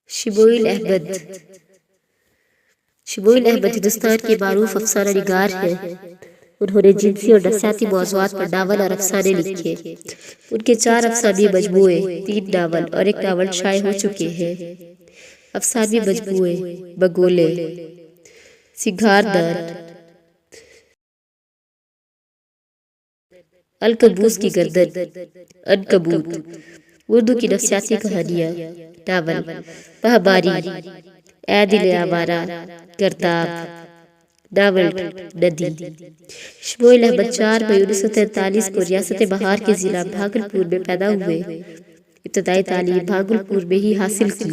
شبویل احمد ہندوستان کے معروف افسانہ نگار ہیں۔ انہوں نے جنسی اور نفسیاتی موضوعات پر ناول اور افسانے لکھے۔ ان کے 4 افسانوی مجموعے، 3 ناول اور 1 ناول شائع ہو چکے ہیں۔ افسانوی مجموعے: بگولے، سنگھاردار، القبوس کی گردن، عنکبوت، اردو کی نفسیاتی کہانیاں۔ ناول: مہاماری، اے دل آوارہ، گرداب، ناول ندی۔ شبویل احمد 4 مئی 1943 کو ریاست بہار کے ضلع بھاگلپور میں پیدا ہوئے۔ ابتدائی تعلیم بھاگلپور میں ہی حاصل کی۔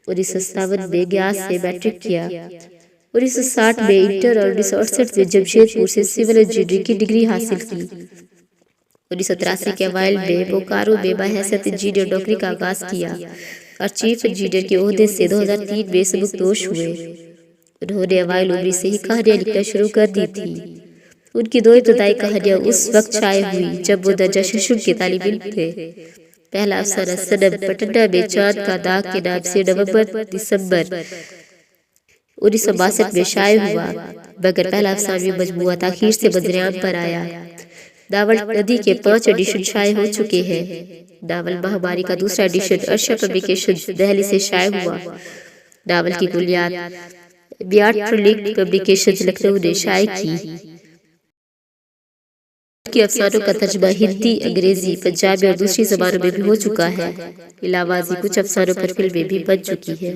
1957 میں گیاس سے میٹرک کیا۔ 1960 میں انٹر اور 1968 میں جمشید پور سے سول انجینئرنگ کی ڈگری حاصل کی۔ 1983 کے اوائل میں بوکارو میں بحیثیت انجینئر نوکری کا آغاز کیا اور چیف انجینئر کے عہدے سے 2003 میں سبکدوش ہوئے۔ انہوں نے اوائل عمری سے ہی کہانیاں لکھنا شروع کر دی تھی۔ ان کی 2 ابتدائی کہانیاں اس وقت شائع ہوئی جب وہ درجہ ششم کے طالب علم تھے۔ پہلا افسانہ صنم پٹنہ میں چاند کا داغ کے نام سے نومبر-دسمبر 1962 میں شائع ہوا، مگر پہلا افسانوی مجموعہ تاخیر سے منظر عام پر آیا۔ ناول ندی کے 5 ایڈیشن شائع ہو چکے ہیں۔ ناول مہاماری کا دوسرا ایڈیشن ارشا پبلیکیشنز دہلی سے شائع ہوا۔ ناول کی کلیات میاٹرلنک پبلیکیشنز لکھنؤ نے شائع کی۔ ان کے افسانوں کا ترجمہ ہندی، انگریزی، پنجابی اور دوسری زبانوں میں بھی ہو چکا ہے۔ علاوہ ازیں کچھ افسانوں پر فلمیں بھی بن چکی ہیں۔